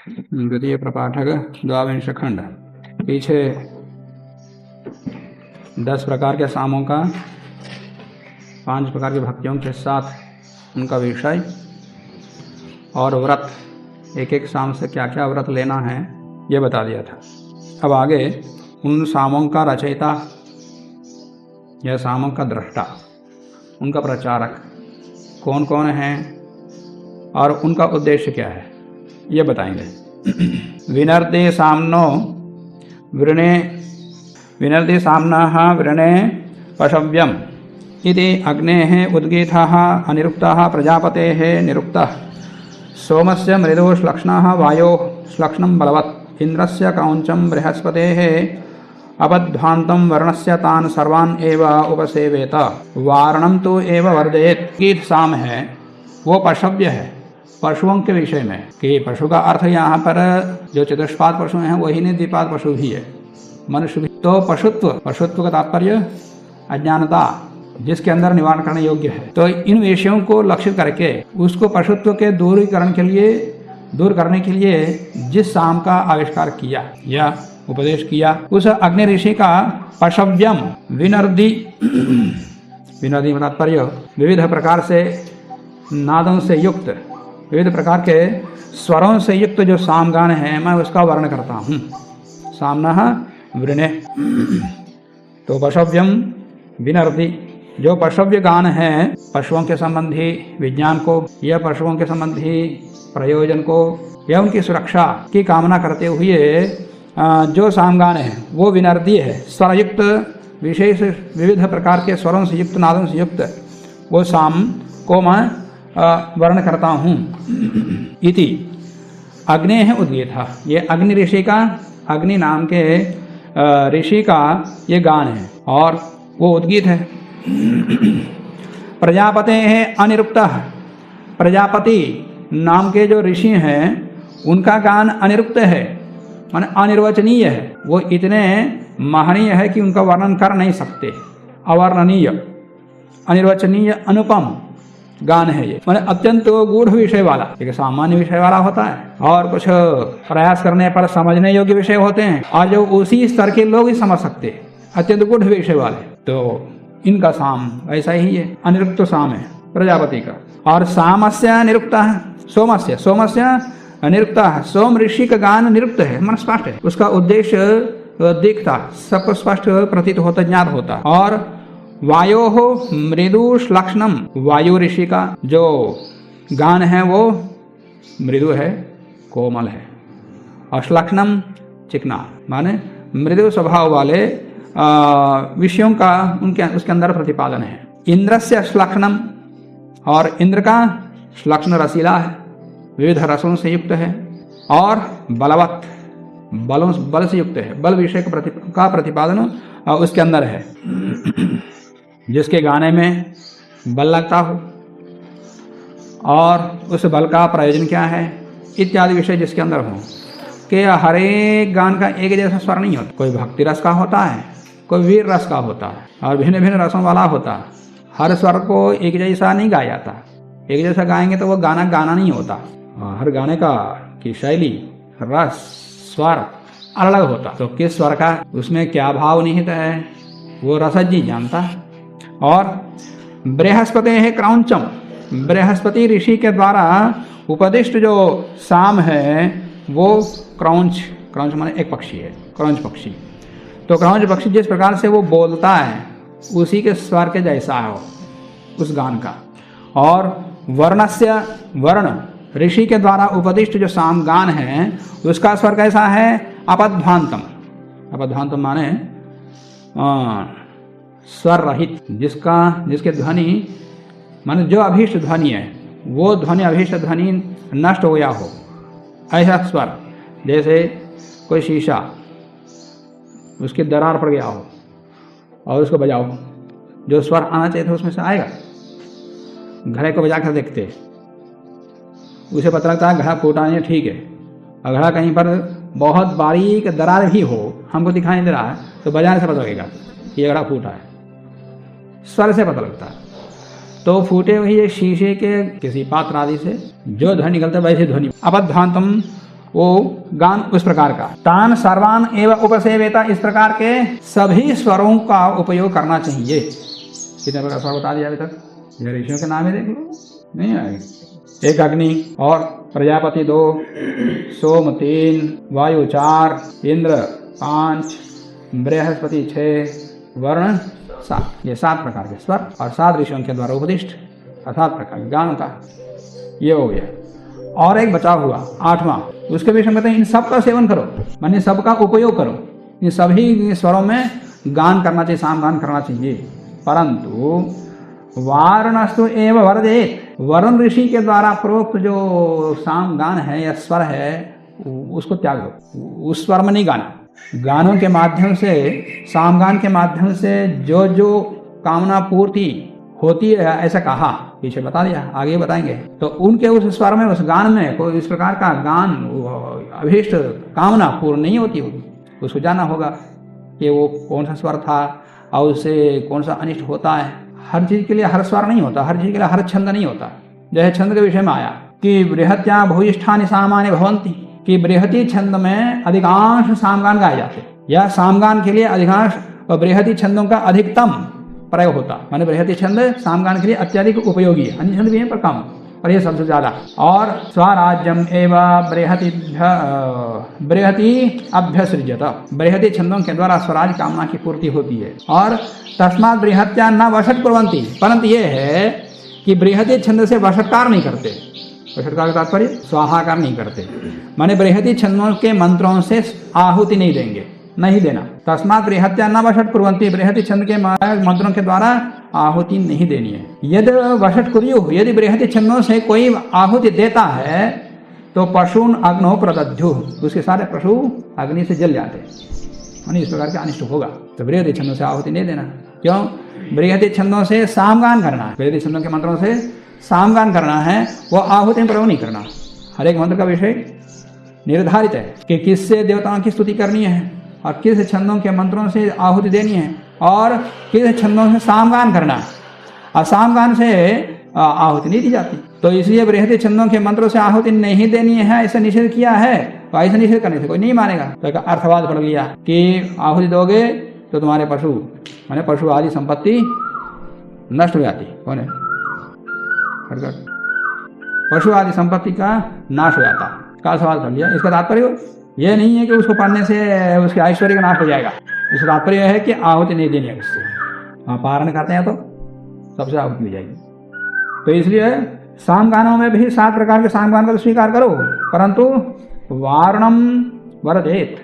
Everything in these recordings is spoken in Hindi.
द्वितीय प्रपाठक द्वाविंश खंड। पीछे 10 प्रकार के सामों का 5 प्रकार की भक्तियों के साथ उनका विषय और व्रत, एक एक साम से क्या क्या व्रत लेना है ये बता दिया था। अब आगे उन सामों का रचयिता या सामों का दृष्टा, उनका प्रचारक कौन कौन हैं और उनका उद्देश्य क्या है ये बताएंगे। विनर्दे सामनो वृणे विनर्दे सामनाः वृणे पशव्यम इति अग्नेः उद्गीतः अनिरुक्तः प्रजापतेः निरुक्तः सोमस्य मृदुश्लक्ष्णः वायोः श्लक्ष्णं बलवत् इंद्रस्य क्रौञ्चं बृहस्पतेः अपध्वान्तं वर्णस्य तान् सर्वान् एव उपसेवेत वारणं तु एव वर्धयेत्। गीत साम है वो पशव्य है, पशुओं के विषय में कि पशु का अर्थ यहाँ पर जो चतुष्पाद पशु हैं वही नहीं, द्विपाद पशु भी है, मनुष्य भी। तो पशुत्व का तात्पर्य अज्ञानता जिसके अंदर निवारण करने योग्य है। तो इन विषयों को लक्षित करके उसको पशुत्व के दूर करने के लिए जिस साम का आविष्कार किया या उपदेश किया, उस अग्नि ऋषि का पशव्यम विनर्दी में तात्पर्य विविध प्रकार से नादों से युक्त, विविध प्रकार के स्वरों से युक्त जो सामगान है मैं उसका वर्ण करता हूँ। सामना वृणे, तो पशव्यम विनर्दी जो पशव्य गान है पशुओं के संबंधी विज्ञान को या पशुओं के संबंधी प्रयोजन को या उनकी सुरक्षा की कामना करते हुए जो सामगान है वो विनर्दी है, स्वरयुक्त विशेष विविध प्रकार के स्वरों से युक्त, नादों से युक्त वो साम को मैं वर्ण करता हूँ। इति अग्नेः उद्गीतः, ये अग्नि ऋषि का, अग्नि नाम के ऋषि का ये गान है और वो उद्गीत है। प्रजापतेः अनिरुक्तः, प्रजापति नाम के जो ऋषि हैं उनका गान अनिरुक्त है, माने अनिर्वचनीय है। वो इतने महनीय है कि उनका वर्णन कर नहीं सकते, अवर्णनीय, अनिर्वचनीय, अनुपम गान है ये, माने अत्यंत गूढ़ विषय वाला। एक सामान्य विषय वाला होता है और कुछ प्रयास करने पर समझने योग्य विषय होते हैं और जो उसी स्तर के लोग ही समझ सकते हैं, अत्यंत गूढ़ विषय वाले। तो इनका साम ऐसा ही है, अनिरुक्त साम है प्रजापति का। और सामस्य निरुक्तः सोमस्य निरुक्तः, सोम ऋषि का गान निरुक्त है, मन स्पष्ट है, उसका उद्देश्य दिखता, सबको स्पष्ट प्रतीत होता, ज्ञात होता। और वायोः मृदु श्लक्ष्णम, वायु ऋषि का जो गान है वो मृदु है, कोमल है, और श्लक्ष्णम चिकना, माने मृदु स्वभाव वाले विषयों का उसके अंदर प्रतिपादन है। इंद्रस्य श्लक्ष्णम, और इंद्र का श्लक्ष्ण रसीला है, विविध रसों से युक्त है, और बलवत्, बल से युक्त है, बल विषय का प्रतिपादन उसके अंदर है। जिसके गाने में बल लगता हो और उस बल का प्रयोजन क्या है इत्यादि विषय जिसके अंदर हो। कि हर एक गान का एक जैसा स्वर नहीं होता, कोई भक्ति रस का होता है, कोई वीर रस का होता है और भिन्न भिन्न रसों वाला होता है। हर स्वर को एक जैसा नहीं गाया जाता, एक जैसा गाएंगे तो वो गाना नहीं होता। हर गाने का की शैली, रस, स्वर अलग अलग होता। तो किस स्वर का उसमें क्या भाव निहित है वो रसज्ञ जानता है। और बृहस्पतेः क्रौञ्चम, बृहस्पति ऋषि के द्वारा उपदिष्ट जो साम है वो क्रौंच माने एक पक्षी है, क्रौंच पक्षी। तो क्रौंच पक्षी जिस प्रकार से वो बोलता है उसी के स्वर के जैसा है उस गान का। और वर्णस्य, वर्ण ऋषि के द्वारा उपदिष्ट जो साम गान है उसका स्वर कैसा है, अपध्वान्तम, अपध्वान्तम माने स्वर रहित, जिसके ध्वनि माने जो अभीष्ट ध्वनि है वो ध्वनि, अभीष्ट ध्वनि नष्ट हो गया हो, ऐसा स्वर। जैसे कोई शीशा उसकी दरार पड़ गया हो और उसको बजाओ, जो स्वर आना चाहिए था उसमें से आएगा। घड़े को बजा कर देखते, उसे पता लगता है घड़ा फूटा नहीं, ठीक है। और घड़ा कहीं पर बहुत बारीक दरार भी हो, हमको दिखाई नहीं दे रहा है, तो बजाने से पता लगेगा कि ये घड़ा फूटा है, स्वर से पता लगता है। तो फूटे हुए शीशे के किसी पात्र आदि से जो ध्वनि निकलता है वैसे ध्वनि अपध्वान्तम वो गान उस प्रकार का। तान सर्वान एवं उपसेवेता, इस प्रकार के सभी स्वरों का उपयोग करना चाहिए। कितने प्रकार स्वर बता दिया अभी तक? ये ऋषियों के नाम ही देख लो, नहीं आएगी। 1 अग्नि और प्रजापति 2, सोम 3, वायु 4, इंद्र 5, बृहस्पति 6, वर्ण 7। ये 7 प्रकार के स्वर और 7 ऋषियों के द्वारा उपदिष्ट 7 प्रकार के गान का ये हो गया। और एक बचा हुआ 8वां, उसके विषय में इन सब का सेवन करो, माने सबका उपयोग करो। इन सभी स्वरों में गान करना चाहिए, सामगान करना चाहिए। परंतु वारणस्तु एवं वरदेत, वरुण ऋषि के द्वारा प्रोक्त जो सामगान है या स्वर है उसको त्याग दो, उस स्वर में नहीं गाना। गानों के माध्यम से, सामगान के माध्यम से जो जो कामना पूर्ति होती है ऐसा कहा, पीछे बता दिया, आगे बताएंगे। तो उनके उस स्वर में, उस गान में कोई इस प्रकार का गान अभीष्ट कामना पूर्ण नहीं होती होगी, उसको जानना होगा कि वो कौन सा स्वर था और उससे कौन सा अनिष्ट होता है। हर चीज के लिए हर स्वर नहीं होता, हर चीज के लिए हर छंद नहीं होता। जैसे छंद के विषय में आया कि बृहत्या भूयिष्ठानि सामान्य भवन्ति, कि बृहति छंद में अधिकांश सामगान गाए जाते, या सामगान के लिए अधिकांश और बृहति छंदों का अधिकतम प्रयोग होता, माने बृहति छंद सामगान के लिए अत्यधिक उपयोगी है। अन्य छंद भी हैं पर कम, और ये सबसे ज्यादा। और स्वराज्यम एवं बृहति अभ्यसृजत, बृहति छंदों के द्वारा स्वराज कामना की पूर्ति होती है। और तस्मात् बृहत्या न वशट कुर्वन्ति, परंतु ये है कि बृहति छंद से वशटकार नहीं करते। वशटकार का तात्पर्य स्वाहाकार नहीं करते, माने बृहति छंदों के मंत्रों से आहुति नहीं देंगे, नहीं देना। तस्मात् बृहत्या न वशट कुर्वन्ति, बृहति छंद के मंत्रों के द्वारा आहुति नहीं देनी है। यदि वशट कुर्युः, यदि बृहति छंदों से कोई आहुति देता है तो पशून अग्नो प्रदध्युः, उसके सारे पशु अग्नि से जल जाते, माने इस प्रकार का अनिष्ट होगा। तो बृहति छंदों से आहुति नहीं देना। क्यों? बृहति छंदों से सामगान करना है, बृहति छंदों के मंत्रों से सामगान करना है, वो आहुति में प्रयोग नहीं करना। हर एक मंत्र का विषय निर्धारित है कि किससे देवताओं की स्तुति करनी है और किस छंदों के मंत्रों से आहुति देनी है और किस छंदों से सामगान करना है। और सामगान से आहुति नहीं दी जाती, तो इसलिए बृहति छंदों के मंत्रों से आहुति नहीं देनी है, ऐसा निषेध किया है। तो ऐसा निषेध करने से कोई नहीं मानेगा। तो एक अर्थवाद पड़ गया कि आहुति दोगे तो तुम्हारे पशु, माने पशु आदि संपत्ति नष्ट हो जाती। कौन है? पशु आदि संपत्ति का नाश हो जाता, का सवाल कर लिया। इसका तात्पर्य यह नहीं है कि उसको पढ़ने से उसके ऐश्वर्य का नाश हो जाएगा। इसका तात्पर्य है कि आहुति नहीं देनी है उससे। हाँ, पारण करते हैं तो सबसे आहुति मिल जाएगी। तो इसलिए सामगानों में भी 7 प्रकार के सामगान को स्वीकार करो, परंतु वारणम वरदेत,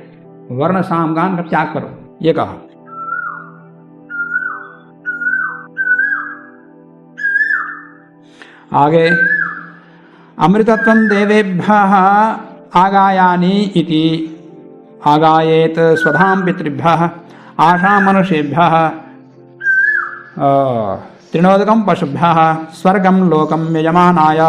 वर्ण सामगान का त्याग करो, ये कहा। आगे अमृतत्वं देवेभ्यः आगायानि इति आगायेत स्वधाम पितृभ्यः आशा मनुष्येभ्यः त्रिनोदकं पशुभ्यः स्वर्गं लोकं यजमानाय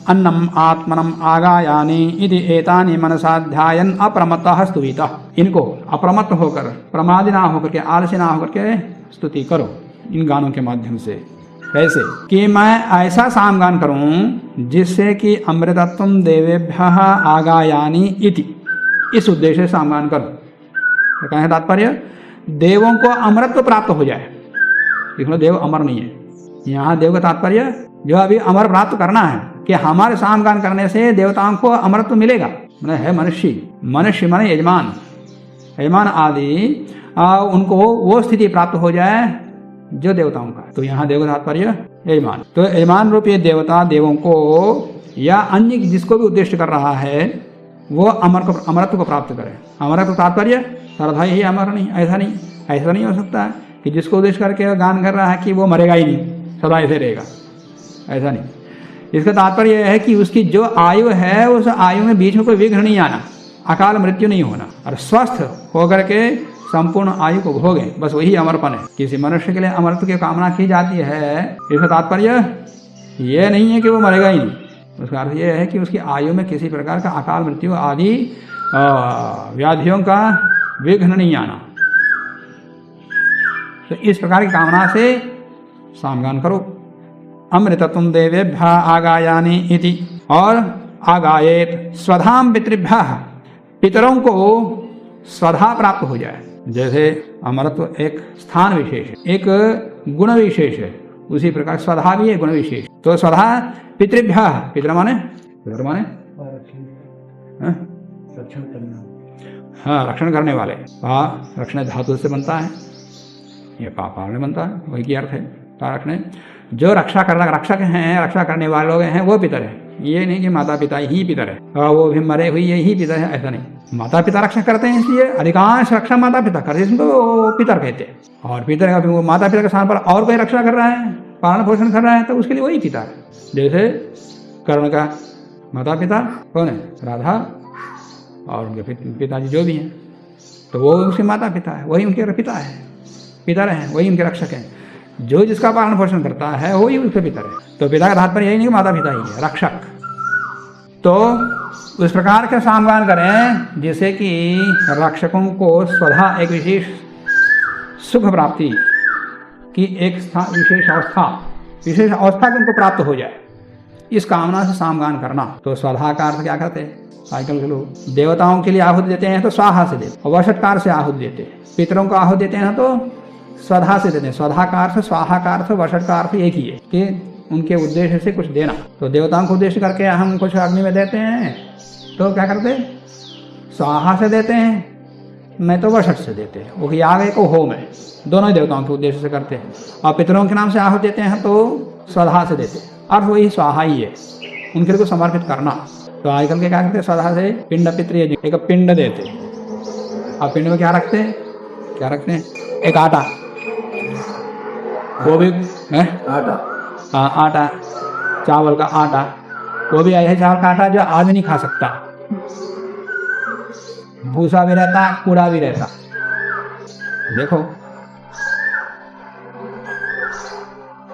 अन्नम आत्मनम आगायानि इति एतानि मनसा ध्यायन् अप्रमत्तः स्तुवितः। इनको अप्रमत्त होकर, प्रमादी ना होकर के, आलसी ना होकर के स्तुति करो इन गानों के माध्यम से। कैसे? कि मैं ऐसा सामगान करूं जिससे कि अमृतत्वं देवेभ्यः आगायानि इति, इस उद्देश्य से सामगान करो। तो कहें तात्पर्य देवों को अमरत्व प्राप्त हो जाए। देखो, देव अमर नहीं है, यहाँ देव का तात्पर्य जो अभी अमर प्राप्त करना है कि हमारे सामगान करने से देवताओं को अमरत्व मिलेगा। मैंने है मनुष्य, मनुष्य माने यजमान, यजमान आदि उनको वो स्थिति प्राप्त हो जाए जो देवताओं का। तो यहाँ देव का तात्पर्य यजमान। तो यजमान रूप ये देवता देवों को या अन्य जिसको भी उद्देश्य कर रहा है वो अमरत्व को प्राप्त करे। अमरत्व तात्पर्य सर्वथा ही अमर नहीं, ऐसा नहीं हो सकता है कि जिसको उद्देश्य करके गान कर रहा है कि वो मरेगा ही नहीं, सदा ऐसे रहेगा, ऐसा नहीं। इसका तात्पर्य यह है कि उसकी जो आयु है उस आयु में बीच में कोई विघ्न नहीं आना, अकाल मृत्यु नहीं होना, और स्वस्थ होकर के संपूर्ण आयु को भोगे, बस वही अमरपन है। किसी मनुष्य के लिए अमरत्व की कामना की जाती है, इसका तात्पर्य यह नहीं है कि वो मरेगा ही नहीं। उसका अर्थ यह है कि उसकी आयु में किसी प्रकार का अकाल मृत्यु आदि व्याधियों का विघ्न नहीं आना। तो इस प्रकार की कामना से सामगान करो। अमृतत्वं देवेभ्यः आगायानि इति। और आगायेत स्वधाम पितृभ्यः, पितरों को स्वधा प्राप्त हो जाए। जैसे अमरत्व एक स्थान विशेष है, एक गुण विशेष है, उसी प्रकार स्वधा भी है गुण विशेष। तो स्वधा पितृभ्यः, पितर माने रक्षण करना, हाँ रक्षण करने वाले। रक्षण धातु से बनता है, ये पापा में बनता है, वही की अर्थ है रक्षण। जो रक्षक हैं, रक्षा करने वाले लोग हैं वो पितर है। ये नहीं कि माता पिता ही पितर है और वो भी मरे हुए यही पितर है, ऐसा नहीं। माता पिता रक्षा करते हैं, इसलिए अधिकांश रक्षा माता पिता करते हैं, इसको पितर कहते हैं। और पितर का वो माता पिता के स्थान पर और कोई रक्षा कर रहा है, पालन पोषण कर रहा है, तो उसके लिए वही पिता है। जैसे कर्ण का माता पिता कौन है? राधा, और उनके पिताजी जो भी हैं, तो वो उसके माता पिता है, वही उनके पिता है, पितर हैं, वही उनके रक्षक हैं। जो जिसका पालन पोषण करता है वही उसके पितर है। तो पिता का तात्पर्य यही नहीं कि माता पिता ही है, रक्षक। तो उस प्रकार का सामगान करें जिससे कि रक्षकों को स्वधा एक विशेष सुख प्राप्ति की एक विशेष अवस्था की उनको प्राप्त हो जाए, इस कामना से सामगान करना। तो स्वधा का अर्थ क्या करते हैं आजकल के लोग? देवताओं के लिए आहुति देते हैं तो स्वाहा से देते, और वषटकार से आहुति देते हैं। पितरों को आहुति देते हैं तो स्वधा से देते हैं। स्वधा का अर्थ, स्वाहा का अर्थ, वषट का अर्थ एक ही है कि उनके उद्देश्य से कुछ देना। तो देवताओं को उद्देश्य करके हम कुछ अग्नि में देते हैं तो क्या करते हैं? स्वाहा से देते हैं, नहीं तो वषट से देते हैं। वो याग है को होम है, दोनों ही देवताओं के उद्देश्य से करते हैं। और पितरों के नाम से आहुति देते हैं तो स्वधा से देते हैं, अर्थ वही स्वाहा ही है, उनके लिए को समर्पित करना। तो आजकल के क्या करते हैं? स्वधा से पिंड पितृ एक पिंड देते, और पिंड में क्या रखते हैं? एक आटा, वो भी आटा, चावल का आटा, वो भी ऐसे चावल का आटा जो आदमी नहीं खा सकता, भूसा भी रहता, कूड़ा भी रहता। देखो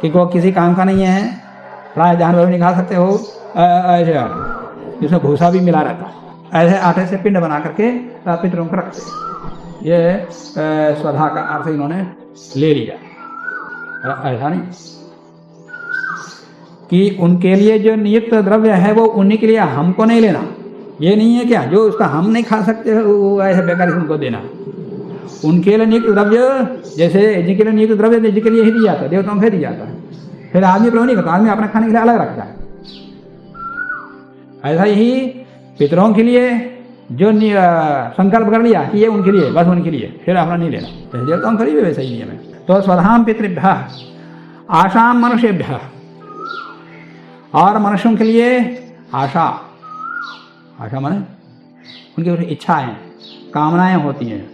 कि वो किसी काम का नहीं है, प्राय जानवर भी नहीं खा सकते हो, ऐसे जिसमें भूसा भी मिला रहता। ऐसे आटे से पिंड बना करके पितरों को रखते। ये स्वधा का अर्थ इन्होंने ले लिया। ऐसा नहीं कि उनके लिए जो नियुक्त द्रव्य है वो उन्हीं के लिए, हमको नहीं लेना। ये नहीं है क्या जो उसका हम नहीं खा सकते वो ऐसे बेकार उनको देना। उनके लिए नियुक्त द्रव्य, जैसे जिनके लिए नियुक्त द्रव्य जिनके लिए ही दिया जाता है, देवताओं को दिया जाता है। फिर आदमी पर नहीं करता, आदमी अपना खाने के लिए अलग रखता है। ऐसा ही पितरों के लिए जो संकल्प कर लिया कि ये उनके लिए, बस उनके लिए, फिर अपना नहीं लेना। देवताओं के लिए वैसा ही नियम है। तो स्वधाम पितृभ्यः आशाम मनुष्येभ्यः, और मनुष्यों के लिए आशा माने उनकी इच्छाएं, कामनाएं होती हैं।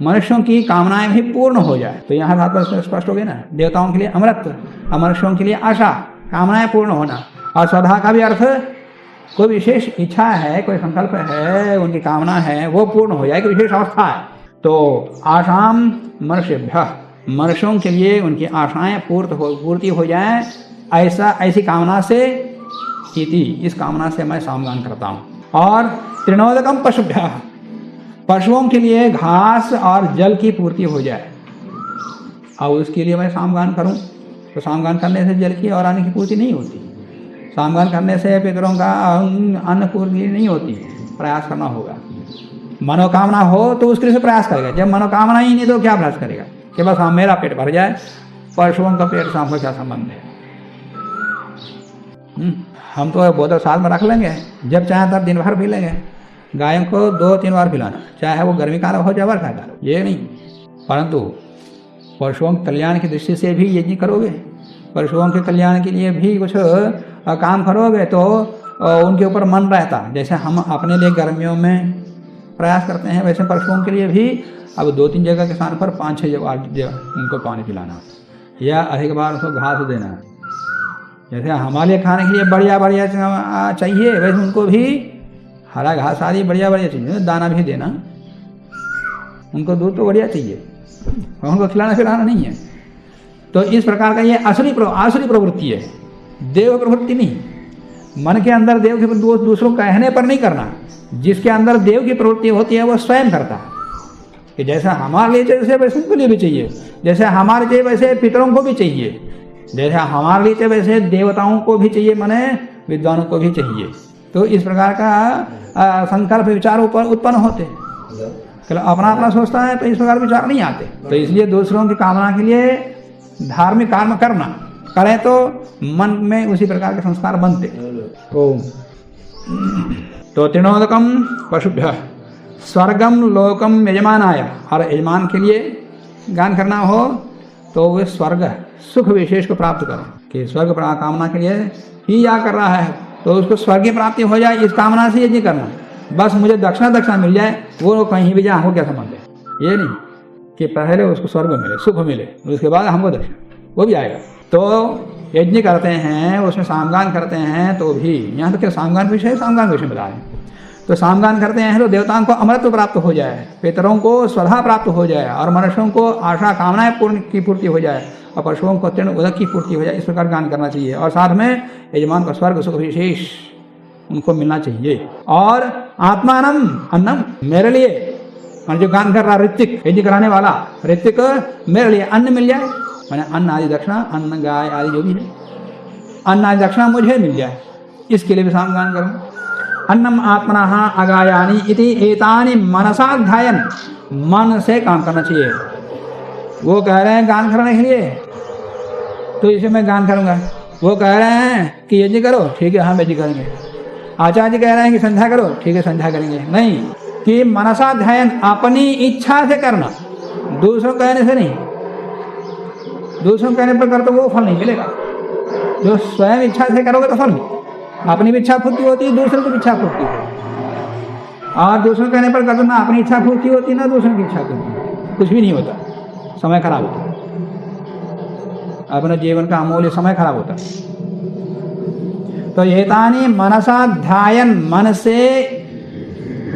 मनुष्यों की कामनाएं भी पूर्ण हो जाए, तो यहाँ बात पर स्पष्ट हो गई ना। देवताओं के लिए अमृत, और मनुष्यों के लिए आशा, कामनाएं पूर्ण होना। और स्वधा का भी अर्थ कोई विशेष इच्छा है, कोई संकल्प है, उनकी कामना है, वो पूर्ण हो जाए, कोई विशेष अवस्था है। तो आशाम मनुष्येभ्यः, मनुष्यों के लिए उनकी आशाएं पूर्ति हो जाए, ऐसी कामना से इस कामना से मैं सामगान करता हूँ। और तृणोदकम पशुभ्यः, पशुओं के लिए घास और जल की पूर्ति हो जाए, और उसके लिए मैं सामगान करूं। तो सामगान करने से जल की और अन्न की पूर्ति नहीं होती, सामगान करने से पितरों का अन्न पूर्ति नहीं होती, प्रयास करना होगा। मनोकामना हो तो उसके लिए प्रयास करेगा, जब मनोकामना ही नहीं तो क्या प्रयास करेगा कि बस मेरा पेट भर जाए, पशुओं का पेट शाम का क्या संबंध है। हम तो बोतल साल में रख लेंगे, जब चाहे तब दिन भर पी लेंगे। गायों को 2-3 बार पिलाना, चाहे वो गर्मी काल हो चाहे वर्षा काल, ये नहीं। परंतु पशुओं के कल्याण की दृष्टि से भी यज्ञ करोगे, पशुओं के कल्याण के लिए भी कुछ काम करोगे तो उनके ऊपर मन रहता। जैसे हम अपने लिए गर्मियों में प्रयास करते हैं, वैसे पशुओं के लिए भी अब 2-3 जगह के स्थान पर 5-6 जगह उनको पानी पिलाना, या अधिक बार उसको घास देना। जैसे हमारे लिए खाने के लिए बढ़िया चाहिए, वैसे उनको भी हरा घास आदि बढ़िया चाहिए, दाना भी देना। उनको दूध तो बढ़िया चाहिए, उनको खिलाना पिलाना नहीं है। तो इस प्रकार का ये आसुरी प्रवृत्ति है, देव प्रवृत्ति नहीं। मन के अंदर देव की दूसरों कहने पर नहीं करना, जिसके अंदर देव की प्रवृत्ति होती है वो स्वयं करता है। कि जैसा हमारे लिए चाहिए वैसे उनको लिए भी चाहिए, जैसे हमारे चाहिए वैसे पितरों को भी चाहिए, जैसे हमारे लिए चाहिए वैसे देवताओं को भी चाहिए, माने विद्वानों को भी चाहिए। तो इस प्रकार का संकल्प विचार उत्पन्न होते हैं। अपना अपना सोचता है तो इस प्रकार विचार नहीं आते। तो इसलिए दूसरों की कामना के लिए धार्मिक कर्म करना करें तो मन में उसी प्रकार के संस्कार बनते। तो तृणोदकम पशुभ्य स्वर्गम लोकम यजमानाय, और यजमान के लिए गान करना हो तो वे स्वर्ग सुख विशेष को प्राप्त करें कि स्वर्ग कामना के लिए ही या कर रहा है तो उसको स्वर्ग की प्राप्ति हो जाए, इस कामना से यज्ञ करना। बस मुझे दक्षिणा मिल जाए, वो कहीं भी जाए हमको क्या संबंध है। ये नहीं कि पहले उसको स्वर्ग मिले, सुख मिले, उसके बाद हमको दक्षिणा, वो भी आएगा। तो यज्ञ करते हैं, उसमें सामगान करते हैं, तो भी यहाँ तो क्या सामगान विषय बता रहे हैं। तो सामगान करते हैं तो देवताओं को अमृत प्राप्त हो जाए, पितरों को स्वधा प्राप्त हो जाए, और मनुष्यों को आशा कामनाएं की पूर्ति हो जाए, और पशुओं को तृण उदक की पूर्ति हो जाए। इस प्रकार गान करना चाहिए। और साथ में यजमान का स्वर्ग सुख विशेष उनको मिलना चाहिए। और आत्मानम अन्नम, मेरे लिए, और जो गान कर रहा ऋतिक, यज्ञ कराने वाला ऋतिक, मेरे लिए अन्न मिल जाए, मैंने अन्न आदि दक्षिणा, अन्न गाय आदि जो भी है, अन्न आदि दक्षिणा मुझे मिल जाए, इसके लिए भी सामगान करूँ। अन्नम आत्मनः अगायानि इति एतानि मनसा ध्यायन्, मन से काम करना चाहिए। वो कह रहे हैं गान करने के लिए तो इसे मैं गान करूंगा, वो कह रहे हैं कि यज्ञ करो, ठीक है हम यज्ञ करेंगे। आचार्य कह रहे हैं कि संध्या करो, ठीक है संध्या करेंगे। नहीं, कि मनसा ध्यान अपनी इच्छा से करना, दूसरों कहने से नहीं। दूसरों कहने पर कर तो वो फल नहीं मिलेगा, जो स्वयं इच्छा से करोगे तो फल मिलेगा। अपनी भी इच्छा पूर्ति होती है, दूसरों की भी इच्छा पूर्ति होती है। और दूसरों कहने पर कर दो, ना अपनी इच्छा पूर्ति होती ना दूसरों की इच्छा पूर्ति, कुछ भी नहीं होता, समय खराब होता, अपने जीवन का अमूल्य समय खराब होता। तो एतानि मनसा ध्यायन, मन से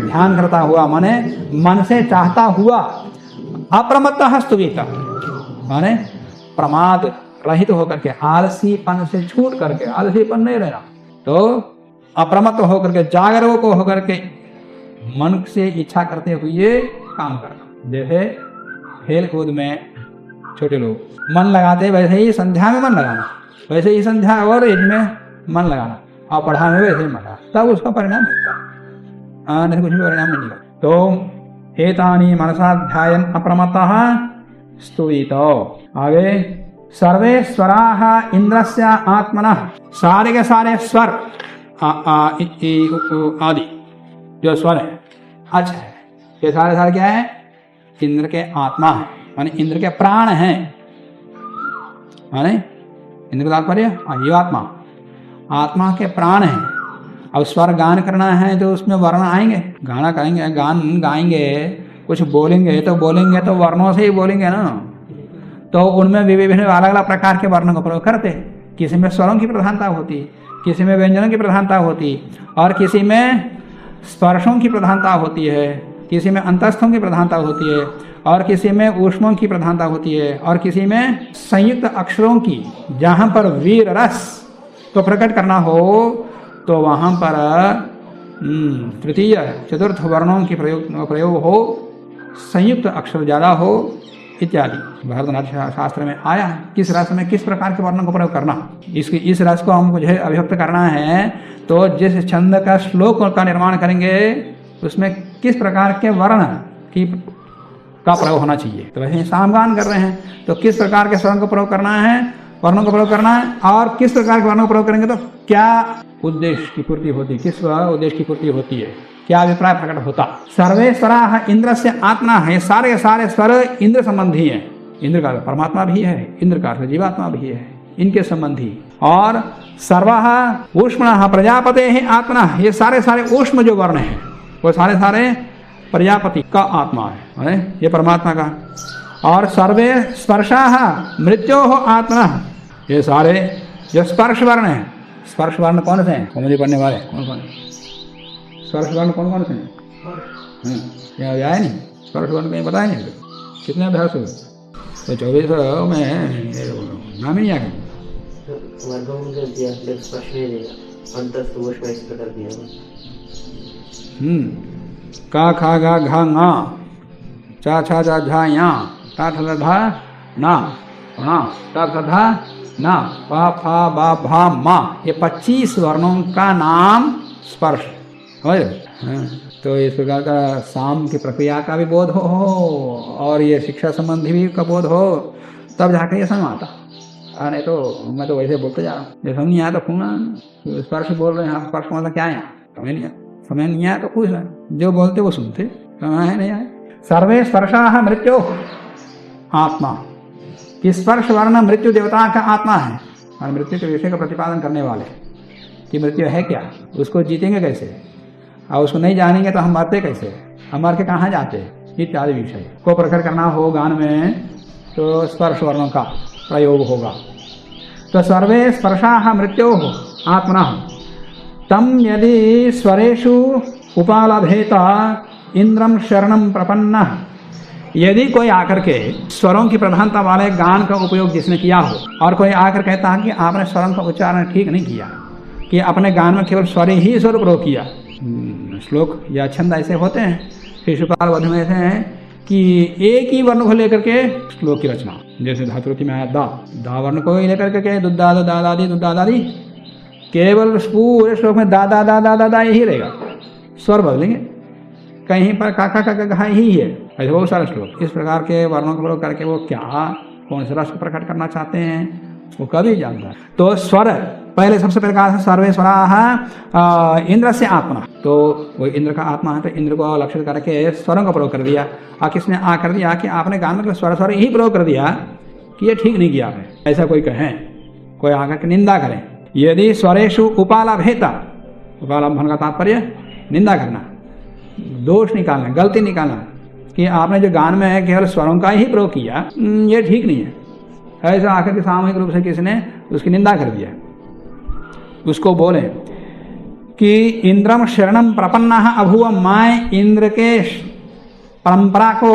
ध्यान करता हुआ, माने मन से चाहता हुआ, अप्रमत्तः स्तुविता, माने प्रमाद रहित होकर के, आलसीपन से छूट करके, आलसीपन नहीं रहना, तो अप्रमत्त होकर के, जागरूक होकर के, मन से इच्छा करते हुए काम करना। जैसे खेल कूद में छोटे लोग मन लगाते, वैसे ही संध्या में मन लगाना, वैसे ही संध्या और यज्ञ में मन लगाना, और पढ़ा में वैसे ही मन लगाना, तब उसका परिणाम मिलता, नहीं कुछ भी परिणाम नहीं मिलेगा। तो एतानि मनसा ध्यायन् अप्रमत्तः स्तुवितो। आगे सर्वे स्वराः इंद्रस्य आत्मनः, सारे के सारे स्वर आदि जो स्वर है, अच्छा है, ये सारे क्या है, इंद्र के आत्मा है, माने इंद्र के प्राण हैं, माने इंद्र का तात्पर्य जीवात्मा, आत्मा के प्राण हैं। अब स्वर गान करना है तो उसमें वर्ण आएंगे, गाना करेंगे, गान गाएंगे, कुछ बोलेंगे तो वर्णों से ही बोलेंगे ना, तो उनमें विभिन्न अलग अलग प्रकार के वर्णों का प्रयोग करते। किसी में स्वरों की प्रधानता होती, किसी में व्यंजनों की प्रधानता होती, और किसी में स्पर्शों की प्रधानता होती है, किसी में अंतस्थों की प्रधानता होती है, और किसी में ऊष्मों की प्रधानता होती है, और किसी में संयुक्त अक्षरों की, जहाँ पर वीर रस को प्रकट करना हो तो वहाँ पर तृतीय चतुर्थ वर्णों की प्रयोग हो, संयुक्त अक्षर ज़्यादा हो इत्यादि। भरतनाट्य शास्त्र में आया है किस रस में किस प्रकार के वर्णों का प्रयोग करना। इस रस को हम मुझे अभिव्यक्त करना है तो जिस छंद का श्लोक का निर्माण करेंगे उसमें किस प्रकार के वर्ण का प्रयोग होना चाहिए। तो वैसे सामगान कर रहे हैं तो किस प्रकार के स्वरों का प्रयोग करना है, वर्णों का प्रयोग करना है, और किस प्रकार के वर्णों का प्रयोग करेंगे तो क्या उद्देश्य की पूर्ति होती है, किस उद्देश्य की पूर्ति होती है, क्या अभिप्राय प्रकट होता। सर्वे स्वराः इंद्रस्य आत्मा है, सारे सारे स्वर इंद्र संबंधी है, इंद्र का परमात्मा भी है, इंद्र का जीवात्मा भी है, इनके संबंधी। और सर्वाः ऊष्मणः प्रजापते है आत्मा, ये सारे सारे ऊष्म जो वर्ण है वो सारे सारे प्रजापति का आत्मा है, ये परमात्मा का। और सर्वे स्पर्शाः मृत्योः आत्मा, ये सारे जो स्पर्श वर्ण है, स्पर्श वर्ण कौन से हैं, कॉमेडी पढ़ने वाले कौन कौन स्पर्श वर्ण कौन कौन से हैं, यहाँ आया नहीं स्पर्श वर्ण कहीं बताया नहीं, कितने अभ्यास हुए तो 24 में नाम ही नहीं आ गया। का खा गा घा ङा चा छा जा झा या टा ठा धा ना णा टा धा धा ना पा फा बा भा मा, ये 25 वर्णों का नाम स्पर्श, समझ रहे? हाँ, तो इस प्रकार का साम की प्रक्रिया का भी बोध हो और ये शिक्षा संबंधी भी का बोध हो, तब जाकर ये समझ आता। नहीं तो मैं तो वैसे बोलते जा रहा हूँ, जब समझ नहीं आया तो खूना स्पर्श बोल रहे हैं, आप स्पर्श मतलब क्या है, समझ नहीं आया तो पूछ रहे, जो बोलते वो सुनते, समझ नहीं आए। सर्वे स्पर्शा मृत्यु आत्मा, कि स्पर्श वर्ण मृत्यु देवता का आत्मा है और मृत्यु के विषय का प्रतिपादन करने वाले, कि मृत्यु है क्या, उसको जीतेंगे कैसे, और उसको नहीं जानेंगे तो हम मरते कैसे, हम मर के कहाँ जाते, इत्यादि विषय को प्रकट करना हो गान में तो स्पर्श वर्णों का प्रयोग होगा। तो सर्वे स्पर्शा मृत्यो आत्मना तम यदि स्वरेषु उपालभेता इंद्रम शरणम प्रपन्न, यदि कोई आकर के स्वरों की प्रधानता वाले गान का उपयोग जिसने किया हो और कोई आकर कहता है कि आपने स्वरों का उच्चारण ठीक नहीं किया, कि अपने गान में केवल स्वर ही स्वर प्रयोग किया। श्लोक या छंद ऐसे होते हैं शिशुपाल वध में ऐसे हैं कि एक ही वर्ण को लेकर के श्लोक की रचना, जैसे धातुरुति में आया दा वर्ण को ही लेकर के दुद्दा दादी दुद्दा दादी, केवल पूरे श्लोक में दा दा यही रहेगा, स्वर बदलेंगे, कहीं पर काका का ही है, ऐसे बहुत सारे श्लोक। इस प्रकार के वर्णों का प्रयोग करके वो क्या कौन से रस को प्रकट करना चाहते हैं वो कभी जानता है। तो स्वर पहले सबसे पहले कहा सर्वे स्वरा इंद्र से आत्मा, तो वो इंद्र का आत्मा है, तो इंद्र को लक्षित करके स्वरों का प्रयोग कर दिया। और किसने आ कर दिया कि आपने गान में स्वर ही प्रयोग कर दिया कि ये ठीक नहीं किया आपने, ऐसा कोई कहें, कोई आकर के निंदा करें। यदि स्वरेशु उपालभेता, उपालंभन का तात्पर्य निंदा करना, दोष निकालना, गलती निकालना, कि आपने जो गान में है केवल स्वरों का ही प्रयोग किया, ये ठीक नहीं है, ऐसा आकर के सामूहिक रूप से किसी ने उसकी निंदा कर दिया। उसको बोले कि इंद्रम शरणम प्रपन्ना अभुव, मैं इंद्र के परंपरा को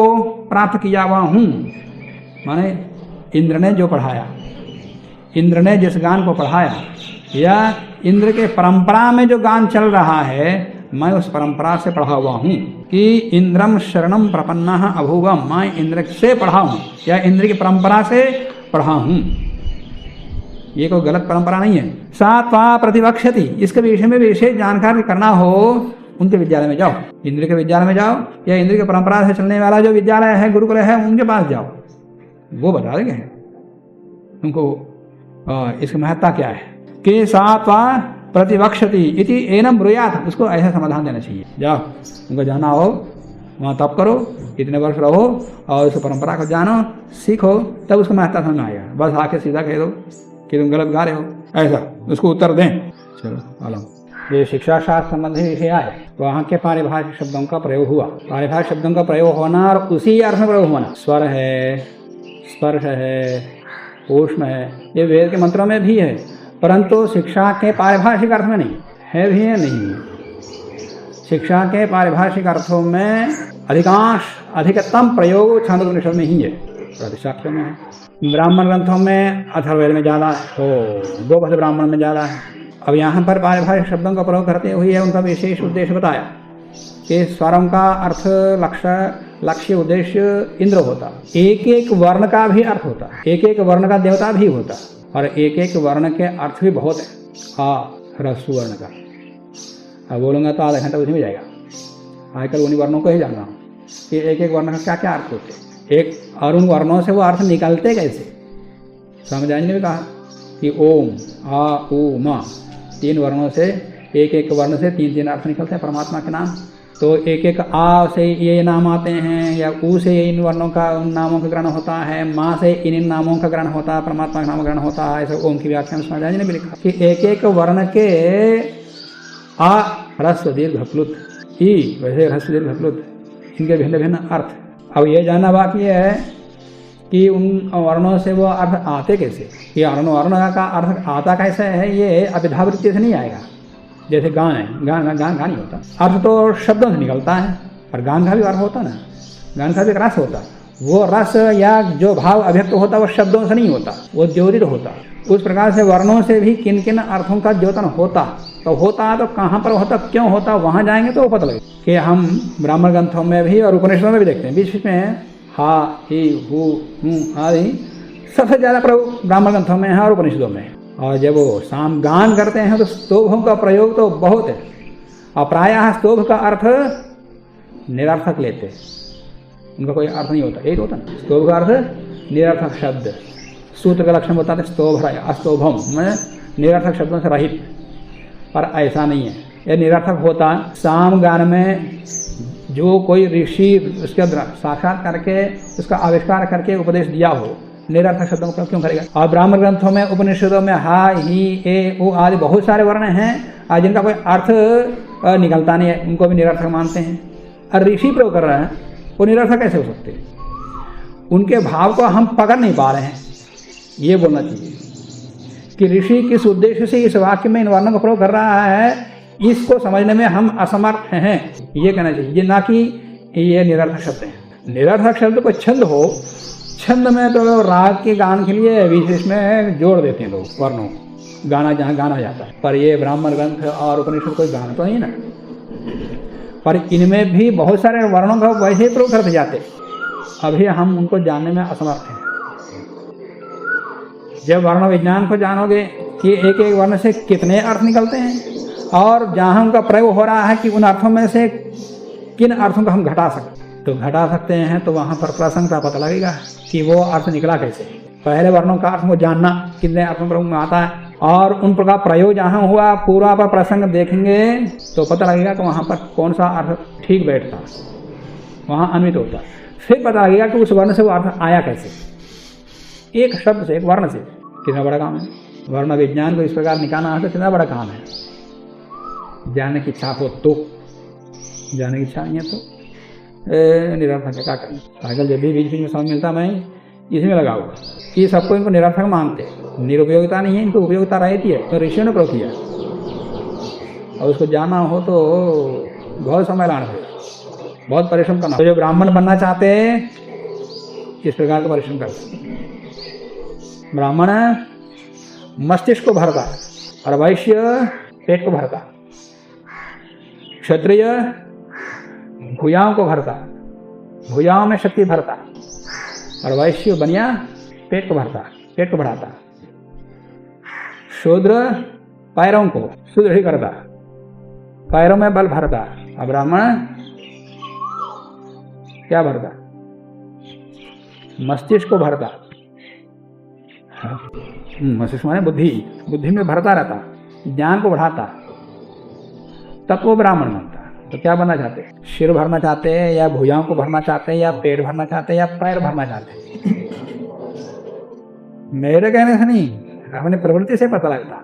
प्राप्त किया हुआ हूँ, माने इंद्र ने जो पढ़ाया, इंद्र ने जिस गान को पढ़ाया, या इंद्र के परंपरा में जो गान चल रहा है मैं उस परंपरा से पढ़ा हुआ हूँ। कि इंद्रम शरणम प्रपन्ना अभुव, मैं इंद्र से पढ़ा हूँ या इंद्र की परंपरा से पढ़ा हूँ, ये कोई गलत परंपरा नहीं है। सात्वा प्रतिवक्षति, इसके विषय में विशेष जानकारी करना हो उनके विद्यालय में जाओ, इंद्र के विद्यालय में जाओ, या इंद्र की परंपरा से चलने वाला जो विद्यालय है, गुरुकुल है, उनके पास जाओ, वो बता देंगे तुमको इसकी महत्ता क्या है। कि सात्वा प्रतिवक्षति इति एनम ब्रूयात, उसको ऐसा समाधान देना चाहिए। जाओ उनको जाना हो वहाँ तप करो, इतने वर्ष रहो और उस परंपरा को जानो, सीखो, तब उसको महत्ता समझ में आएगा। बस आके सीधा कह दो कि तुम गलत गा रहे हो, ऐसा उसको उत्तर दें। चलो आलम, ये शिक्षा शास्त्र संबंधी विषय आए, वहाँ के पारिभाषिक शब्दों का प्रयोग हुआ। पारिभाषिक शब्दों का प्रयोग होना और उसी अर्थ में प्रयोग होना, स्वर है, स्पर्श है, ऊष्म है, ये वेद के मंत्रों में भी है, परंतु शिक्षा के पारिभाषिक अर्थ में नहीं है, भी है नहीं है। शिक्षा के पारिभाषिक अर्थों में अधिकतम प्रयोग छांदोपनिषद में ही है, प्रतिशास्त्र में है। ब्राह्मण ग्रंथों में अथर्ववेद में ज़्यादा हो, गोपद ब्राह्मण में ज़्यादा है। अब यहाँ पर पारिभाषिक शब्दों का प्रयोग करते हुए उनका विशेष उद्देश्य बताया कि स्वरों का अर्थ लक्ष्य उद्देश्य इंद्र होता, एक एक वर्ण का भी अर्थ होता, एक एक वर्ण का देवता भी होता, और एक एक वर्ण के अर्थ भी बहुत है। ह्रस्व वर्ण का अब बोलूँगा तो आधा घंटा उसी में जाएगा। आजकल उन्हीं वर्णों को ही जान रहा हूँ कि एक एक वर्ण का क्या क्या अर्थ होते, एक और उन वर्णों से वो अर्थ निकलते कैसे। समझाने ने भी कहा कि ओम आ उ मा, तीन वर्णों से एक एक वर्ण से तीन तीन अर्थ निकलते हैं परमात्मा के नाम। तो एक एक आ से ये नाम आते हैं, या ऊ से इन वर्णों का उन नामों का ग्रहण होता है, माँ से इन नामों का ग्रहण होता है, परमात्मा का नाम ग्रहण होता है। ऐसा ओम की व्याख्या में समझाने ने भी लिखा कि एक एक वर्ण के आ ह्रस्व दीर्घ प्लुत, ई वैसे ह्रस्व दीर्घ प्लुत, इनके भिन्न भिन्न अर्थ। अब ये जानना बाकी है कि उन वर्णों से वो अर्थ आते कैसे, ये वर्ण का अर्थ आता कैसे है, ये अभिधावृत्ति से नहीं आएगा। जैसे गान है, गान नहीं होता, अर्थ तो शब्दों से निकलता है, और गान का भी अर्थ होता ना, गान का भी रस होता, वो रस या जो भाव अभिव्यक्त होता वो शब्दों से नहीं होता, वो द्योतित होता। उस प्रकार से वर्णों से भी किन किन अर्थों का द्योतन होता, तो होता तो कहाँ पर होता, क्यों होता, वहाँ जाएंगे तो वो पता लगेगा। कि हम ब्राह्मण ग्रंथों में भी और उपनिषदों में भी देखते हैं, बीच में हा ही हु आदि सबसे ज़्यादा प्रयोग ब्राह्मण ग्रंथों में है और उपनिषदों में। और जब वो साम गान करते हैं तो स्तोभों का प्रयोग तो बहुत है, और प्रायः स्तोभ का अर्थ निरर्थक लेते हैं, उनका कोई अर्थ नहीं होता, यही होता ना। स्तोभ का अर्थ निरर्थक शब्द, सूत्र का लक्षण बताते स्तोभ अस्तोभम में निरर्थक शब्दों से रहित, पर ऐसा नहीं है। यह निरर्थक होता साम गान में जो कोई ऋषि उसके साक्षात करके उसका आविष्कार करके उपदेश दिया हो, निरर्थक शब्दों का क्यों करेगा। और ब्राह्मण ग्रंथों में उपनिषदों में हा ही ए उ आदि बहुत सारे वर्ण हैं जिनका कोई अर्थ निकलता नहीं है, उनको भी निरर्थक मानते हैं। और ऋषि प्रयोग कर रहे हैं, वो निरर्थक कैसे हो सकते हैं? उनके भाव को हम पकड़ नहीं पा रहे हैं, ये बोलना चाहिए कि ऋषि किस उद्देश्य से इस वाक्य में इन वर्णों का प्रयोग कर रहा है, इसको समझने में हम असमर्थ हैं, ये कहना चाहिए, ये ना कि ये निरर्थक शब्द है। निरर्थक शब्द कोई छंद हो, छंद में तो राग के गान के लिए विशेष में जोड़ देते हैं लोग वर्णों, गाना जहाँ गाना जाता है, पर ये ब्राह्मण ग्रंथ और उपनिषद कोई गाना तो नहीं ना, पर इनमें भी बहुत सारे वर्णों का वैसे ही प्रयोग करते जाते, अभी हम उनको जानने में असमर्थ हैं। जब वर्ण विज्ञान को जानोगे कि एक एक वर्ण से कितने अर्थ निकलते हैं और जहाँ उनका प्रयोग हो रहा है कि उन अर्थों में से किन अर्थों को हम घटा सकते हैं, तो वहाँ पर प्रसंग का पता लगेगा कि वो अर्थ निकला कैसे। पहले वर्णों का अर्थ को जानना कितने अर्थों प्रयोग में आता है, और उन प्रकार प्रयोग जहाँ हुआ पूरा पर प्रसंग देखेंगे तो पता लगेगा कि वहाँ पर कौन सा अर्थ ठीक बैठता, वहाँ अन्वित होता। फिर पता लगेगा कि उस वर्ण से वो अर्थ आया कैसे, एक शब्द से, एक वर्ण से। कितना बड़ा काम है वर्ण विज्ञान को इस प्रकार निकालना है, तो कितना बड़ा काम है। जानने की इच्छा हो तो, जानने की इच्छा नहीं है तो निरर्थक है, क्या करें। आजकल जब भी बीच में समय मिलता मैं इसमें लगा हुआ कि सबको इनको निरर्थक मानते, निरुपयोगिता नहीं है, इनको उपयोगिता रहती है, तो ऋषियों ने प्रयोग किया, और उसको जानना हो तो बहुत समय लाना है, बहुत परिश्रम करना। तो जो ब्राह्मण बनना चाहते हैं इस प्रकार का परिश्रम करते। ब्राह्मण मस्तिष्क को भरता और वैश्य पेट को भरता, क्षत्रिय भुजाओं को भरता, भुजाओं में शक्ति भरता, और वैश्य बनिया पेट को भरता, पेट को बढ़ाता। शूद्र पैरों को सुदृढ़ करता, पैरों में बल भरता, और ब्राह्मण क्या भरता? मस्तिष्क को भरता। मस्तिष्क माने बुद्धि, बुद्धि में भरता रहता, ज्ञान को बढ़ाता, तब वो ब्राह्मण बनता। तो क्या बनना चाहते? सिर भरना चाहते हैं, या भुजाओं को भरना चाहते हैं, या पेट भरना चाहते हैं, या पैर भरना चाहते हैं? मेरे कहने से नहीं, अपने प्रवृत्ति से पता लगता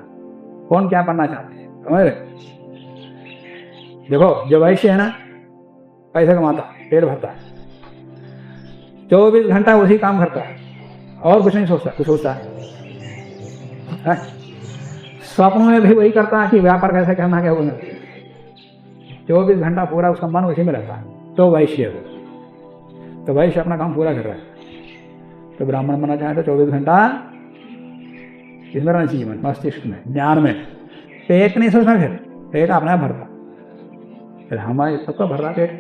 कौन क्या बनना चाहते हैं। समझ रहे? देखो जो वैश्य है ना, पैसा कमाता, पेट भरता है, 24 घंटा उसी काम करता है, और कुछ नहीं सोचता, कुछ सोचता है? स्वप्न में भी वही करता है कि व्यापार कैसे करना, क्या बोलना, 24 घंटा पूरा उसका मन उसी में रहता है। तो वैश्य, तो वैश्य अपना काम पूरा कर रहा है। तो ब्राह्मण बनना चाहे तो 24 घंटा इसमें रहना चाहिए, मन, मस्तिष्क में, ज्ञान में। पेट नहीं सोचना, फिर पेट अपने आप भरता, फिर हमारे सबका भर रहा पेट,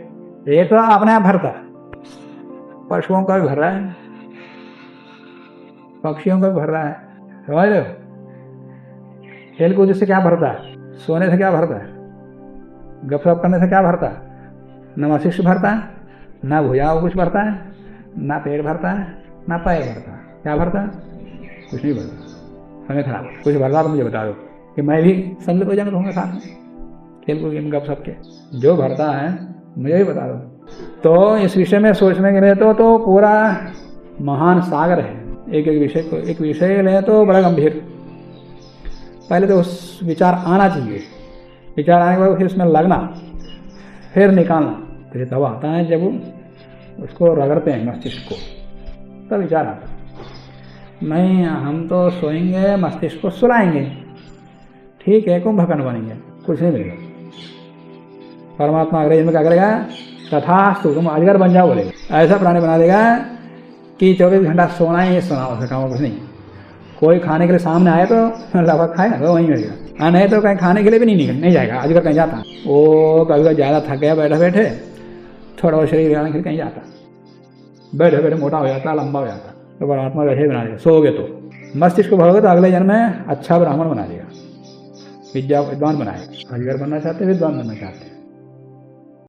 पेट तो अपने आप भरता, पशुओं का भी भर रहा है, पक्षियों का भी भर रहा है। समझ रहे हो? खेल कूद से क्या भरता है? सोने से क्या भरता है? गपशप करने से क्या भरता है? न मस्तिष्क भरता है, न भुजाओं कुछ भरता है, न पेट भरता है, न पैर भरता है। क्या भरता है? कुछ नहीं भरता। समय खराब, कुछ भरता तो मुझे बता दो कि मैं भी सम्मिलित हो जाऊंगा तुम्हारे साथ में खेल कूद गपशप के। जो भरता है मुझे भी बता दो। तो इस विषय में सोचने के लिए तो पूरा महान सागर है। एक एक विषय को, एक विषय ले तो बड़ा गंभीर, पहले तो उस विचार आना चाहिए, विचार आने के बाद फिर उसमें लगना, फिर निकालना। फिर तब आता है जब उसको रगड़ते हैं मस्तिष्क को, तब विचार आता। नहीं, हम तो सोएंगे, मस्तिष्क को सुलाएंगे, ठीक है, कुंभकर्ण बनेंगे, कुछ नहीं मिलेगा। परमात्मा अंग्रेज में क्या करेगा? तथास्तु, तुम अजगर बन जाओ बोलेगा। ऐसा प्राणी बना देगा कि 24 घंटा सोना ही सुना, उसका काम कुछ नहीं। कोई खाने के लिए सामने आए तो लगभग खाएगा, तो वहीं मिलेगा, नहीं तो कहीं खाने के लिए भी नहीं जाएगा। अजगर कहीं जाता, वो कभी ज़्यादा थक गया बैठे बैठे, थोड़ा बहुत शरीर जाने के लिए कहीं जाता, बैठे बैठे मोटा हो जाता, लंबा हो जाता। तो परमात्मा वैसे बना देगा। सोओगे तो मस्तिष्क को भरोगे तो अगले जन्म में अच्छा ब्राह्मण बना देगा। विद्या विद्वान बनाए। अजगर बनना चाहते हैं, विद्वान बनना चाहते हैं।